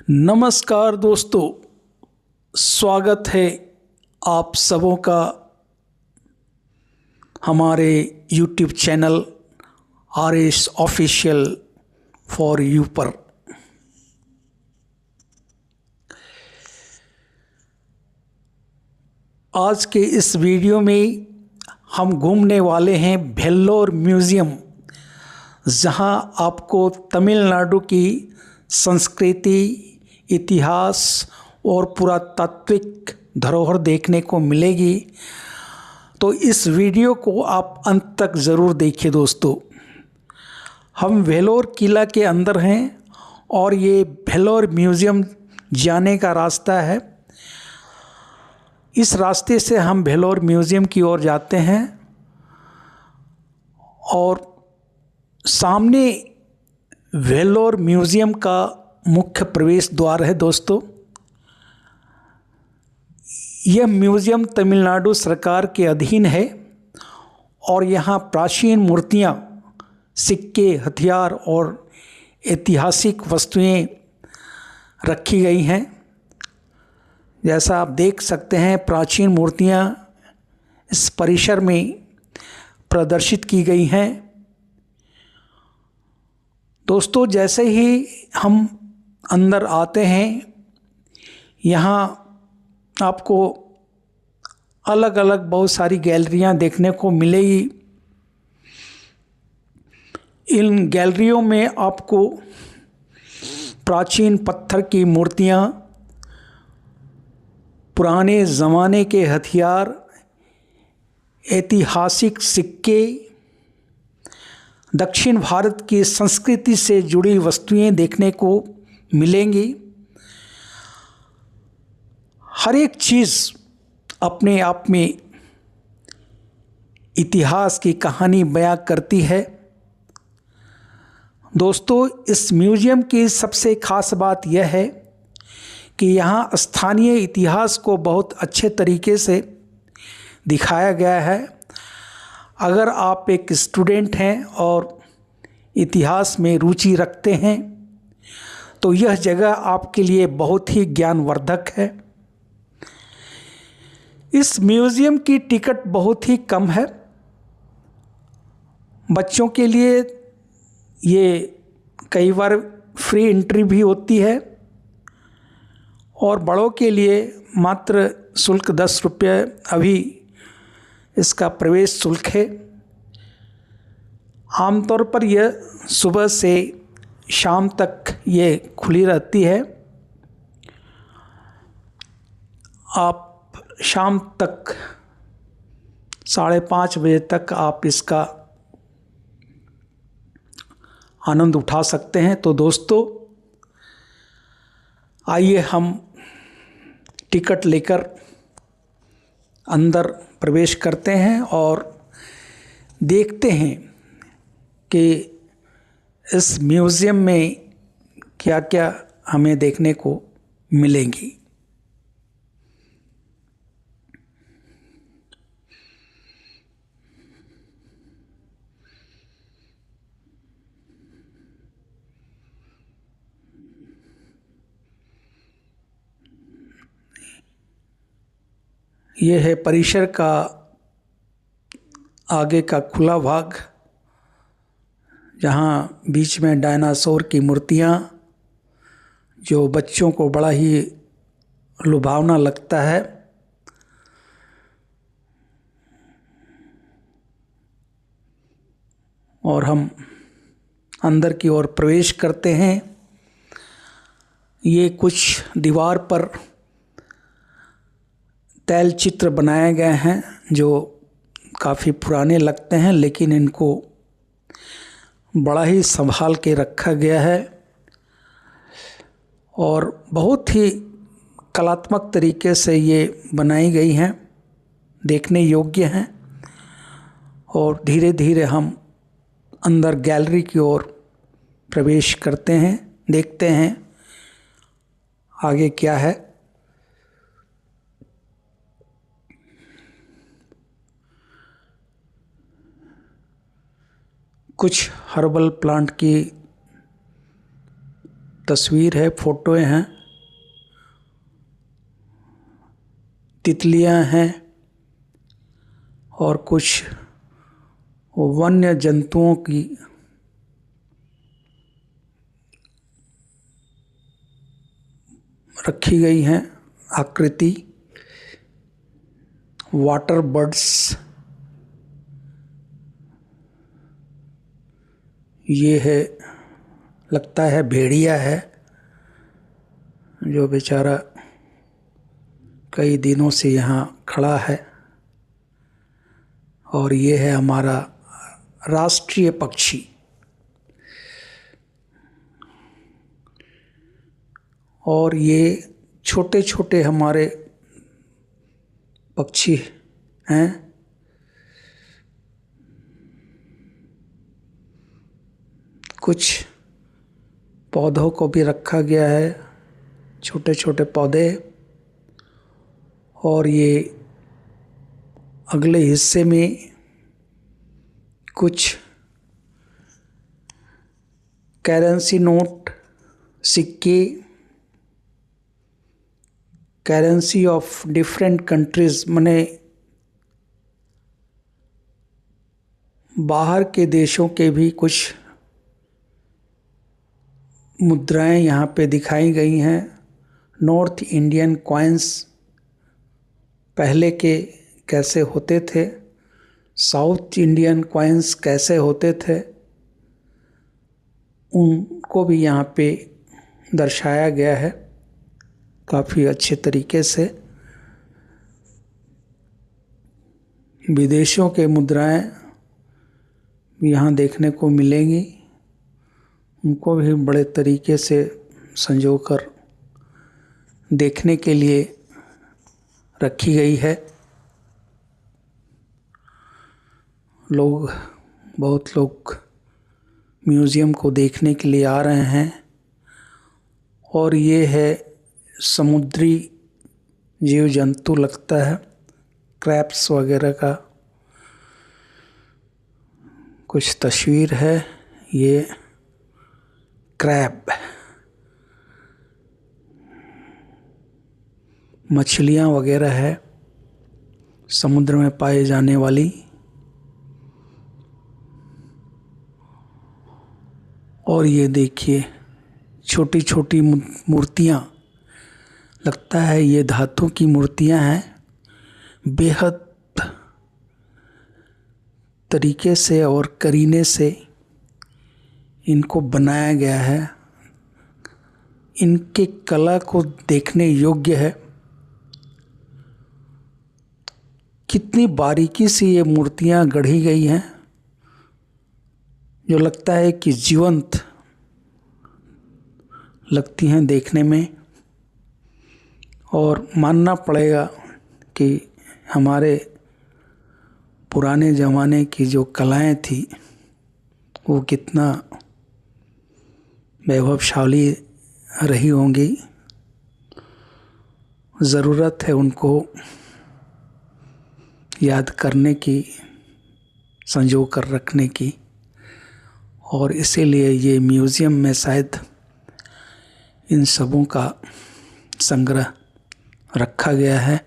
नमस्कार दोस्तों, स्वागत है आप सबों का हमारे YouTube channel RS official for you पर। आज के इस वीडियो में हम घूमने वाले हैं वेल्लोर म्यूज़ियम, जहां आपको तमिलनाडु की संस्कृति, इतिहास और पुरातात्विक धरोहर देखने को मिलेगी। तो इस वीडियो को आप अंत तक ज़रूर देखिए दोस्तों। हम वेल्लोर किला के अंदर हैं और ये वेल्लोर म्यूज़ियम जाने का रास्ता है। इस रास्ते से हम वेल्लोर म्यूज़ियम की ओर जाते हैं और सामने वेल्लोर म्यूज़ियम का मुख्य प्रवेश द्वार है दोस्तों। यह म्यूज़ियम तमिलनाडु सरकार के अधीन है और यहाँ प्राचीन मूर्तियाँ, सिक्के, हथियार और ऐतिहासिक वस्तुएं रखी गई हैं। जैसा आप देख सकते हैं, प्राचीन मूर्तियाँ इस परिसर में प्रदर्शित की गई हैं। दोस्तों, जैसे ही हम अंदर आते हैं, यहाँ आपको अलग अलग बहुत सारी गैलरियाँ देखने को मिलेगी। इन गैलरियों में आपको प्राचीन पत्थर की मूर्तियाँ, पुराने ज़माने के हथियार, ऐतिहासिक सिक्के, दक्षिण भारत की संस्कृति से जुड़ी वस्तुएं देखने को मिलेंगी। हर एक चीज़ अपने आप में इतिहास की कहानी बयां करती है। दोस्तों, इस म्यूज़ियम की सबसे ख़ास बात यह है कि यहाँ स्थानीय इतिहास को बहुत अच्छे तरीके से दिखाया गया है। अगर आप एक स्टूडेंट हैं और इतिहास में रुचि रखते हैं तो यह जगह आपके लिए बहुत ही ज्ञानवर्धक है। इस म्यूज़ियम की टिकट बहुत ही कम है। बच्चों के लिए ये कई बार फ्री एंट्री भी होती है और बड़ों के लिए मात्र शुल्क 10 रुपये अभी इसका प्रवेश शुल्क है। आमतौर पर यह सुबह से शाम तक ये खुली रहती है। आप शाम तक 5:30 बजे तक आप इसका आनंद उठा सकते हैं। तो दोस्तों, आइए हम टिकट लेकर अंदर प्रवेश करते हैं और देखते हैं कि इस म्यूज़ियम में क्या क्या हमें देखने को मिलेंगी। यह है परिसर का आगे का खुला भाग, जहाँ बीच में डायनासोर की मूर्तियाँ, जो बच्चों को बड़ा ही लुभावना लगता है। और हम अंदर की ओर प्रवेश करते हैं। ये कुछ दीवार पर तैल चित्र बनाए गए हैं जो काफ़ी पुराने लगते हैं, लेकिन इनको बड़ा ही संभाल के रखा गया है और बहुत ही कलात्मक तरीके से ये बनाई गई हैं, देखने योग्य हैं। और धीरे धीरे हम अंदर गैलरी की ओर प्रवेश करते हैं, देखते हैं आगे क्या है। कुछ हर्बल प्लांट की तस्वीर है, फोटोएं हैं, तितलियां हैं और कुछ वन्य जंतुओं की रखी गई हैं आकृति। वाटर बर्ड्स, ये है, लगता है भेड़िया है जो बेचारा कई दिनों से यहाँ खड़ा है। और ये है हमारा राष्ट्रीय पक्षी। और ये छोटे छोटे हमारे पक्षी हैं। कुछ पौधों को भी रखा गया है, छोटे छोटे पौधे। और ये अगले हिस्से में कुछ करेंसी नोट, सिक्के, करेंसी ऑफ डिफरेंट कंट्रीज, माने बाहर के देशों के भी कुछ मुद्राएं यहाँ पे दिखाई गई हैं। नॉर्थ इंडियन कॉइन्स पहले के कैसे होते थे, साउथ इंडियन कॉइन्स कैसे होते थे, उनको भी यहाँ पे दर्शाया गया है काफ़ी अच्छे तरीके से। विदेशों के मुद्राएं यहाँ देखने को मिलेंगी, उनको भी बड़े तरीके से संजोकर देखने के लिए रखी गई है। बहुत लोग म्यूज़ियम को देखने के लिए आ रहे हैं। और ये है समुद्री जीव जंतु, लगता है क्रैब्स वगैरह का कुछ तस्वीर है। ये क्रैब, मछलियाँ वगैरह है समुद्र में पाए जाने वाली। और ये देखिए छोटी छोटी मूर्तियाँ, लगता है ये धातु की मूर्तियाँ हैं। बेहद तरीके से और करीने से इनको बनाया गया है। इनके कला को देखने योग्य है। कितनी बारीकी से ये मूर्तियाँ गढ़ी गई हैं, जो लगता है कि जीवंत लगती हैं देखने में। और मानना पड़ेगा कि हमारे पुराने ज़माने की जो कलाएं थी वो कितना वैभवशाली रही होंगी। ज़रूरत है उनको याद करने की, संजो कर रखने की। और इसीलिए ये म्यूज़ियम में शायद इन सबों का संग्रह रखा गया है।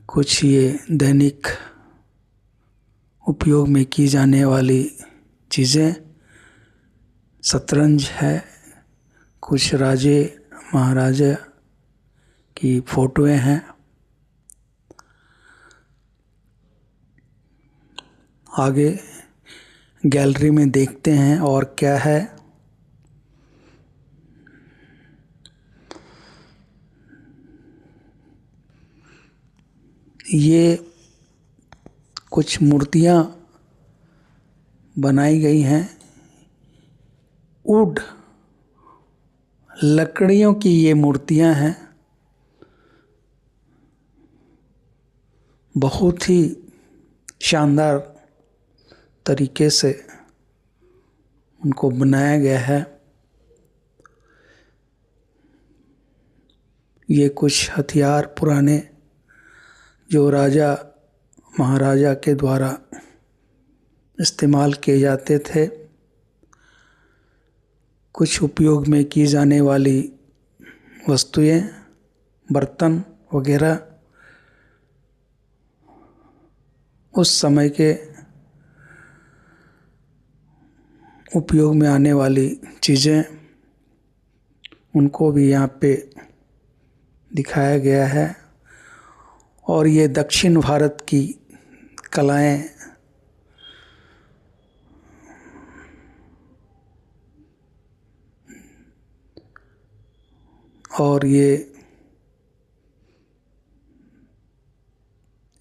कुछ ये दैनिक उपयोग में की जाने वाली चीज़ें, शतरंज है, कुछ राजे महाराजा की फ़ोटोएं हैं। आगे गैलरी में देखते हैं और क्या है। ये कुछ मूर्तियाँ बनाई गई हैं। वुड, लकड़ियों की ये मूर्तियाँ हैं। बहुत ही शानदार तरीके से उनको बनाया गया है। ये कुछ हथियार पुराने जो राजा महाराजा के द्वारा इस्तेमाल किए जाते थे। कुछ उपयोग में की जाने वाली वस्तुएं, बर्तन वगैरह, उस समय के उपयोग में आने वाली चीज़ें, उनको भी यहाँ पे दिखाया गया है। और ये दक्षिण भारत की कलाएं और ये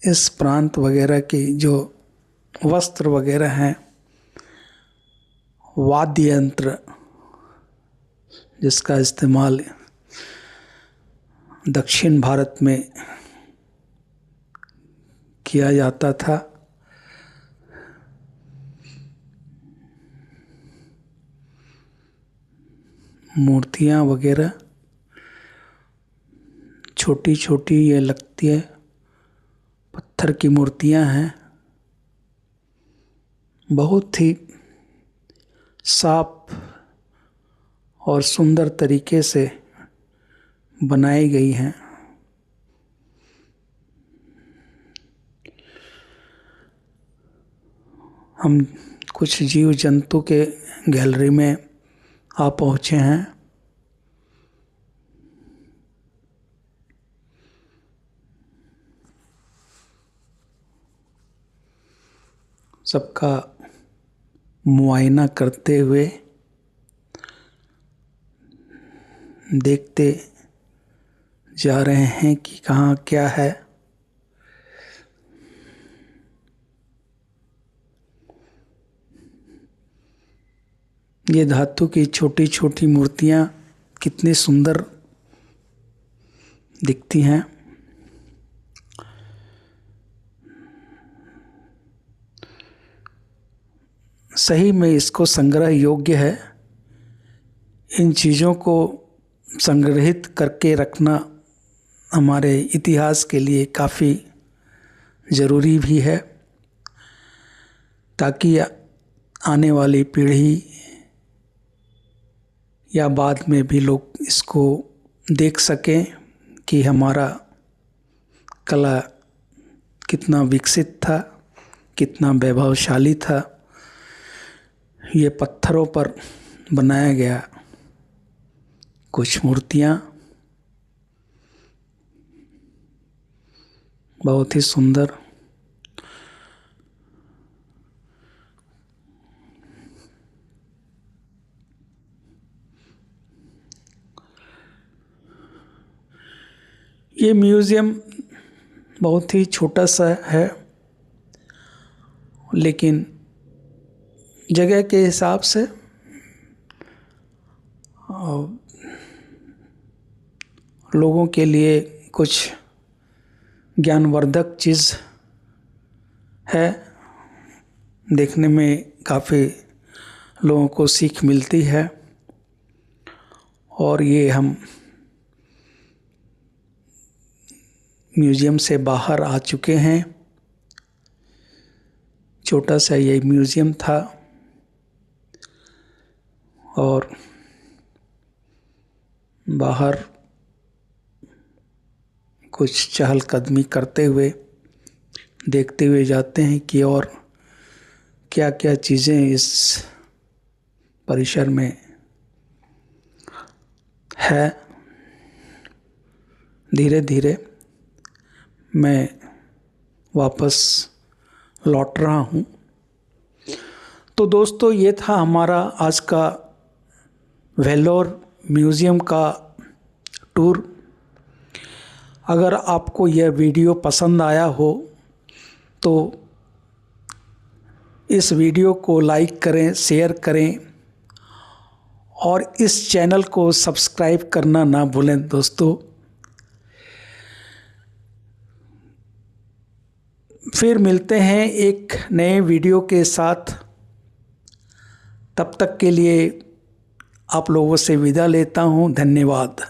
इस प्रांत वगैरह की जो वस्त्र वगैरह हैं, वाद्य यंत्र जिसका इस्तेमाल दक्षिण भारत में किया जाता था, मूर्तियाँ वगैरह छोटी छोटी ये लगती है, पत्थर की मूर्तियाँ हैं, बहुत ही साफ और सुंदर तरीके से बनाई गई हैं। हम कुछ जीव जंतु के गैलरी में आ पहुँचे हैं। सबका मुआयना करते हुए देखते जा रहे हैं कि कहाँ क्या है। ये धातु की छोटी छोटी मूर्तियाँ कितनी सुंदर दिखती हैं। सही में इसको संग्रह योग्य है। इन चीज़ों को संग्रहित करके रखना हमारे इतिहास के लिए काफ़ी ज़रूरी भी है, ताकि आने वाली पीढ़ी या बाद में भी लोग इसको देख सकें कि हमारा कला कितना विकसित था, कितना वैभवशाली था। ये पत्थरों पर बनाया गया कुछ मूर्तियाँ बहुत ही सुंदर। ये म्यूज़ियम बहुत ही छोटा सा है, लेकिन जगह के हिसाब से लोगों के लिए कुछ ज्ञानवर्धक चीज़ है। देखने में काफ़ी लोगों को सीख मिलती है। और ये हम म्यूज़ियम से बाहर आ चुके हैं। छोटा सा ये म्यूज़ियम था और बाहर कुछ चहलकदमी करते हुए देखते हुए जाते हैं कि और क्या क्या चीज़ें इस परिसर में है। धीरे धीरे मैं वापस लौट रहा हूँ। तो दोस्तों, ये था हमारा आज का वेल्लोर म्यूज़ियम का टूर। अगर आपको यह वीडियो पसंद आया हो तो इस वीडियो को लाइक करें, शेयर करें और इस चैनल को सब्सक्राइब करना ना भूलें दोस्तों। फिर मिलते हैं एक नए वीडियो के साथ। तब तक के लिए आप लोगों से विदा लेता हूँ। धन्यवाद।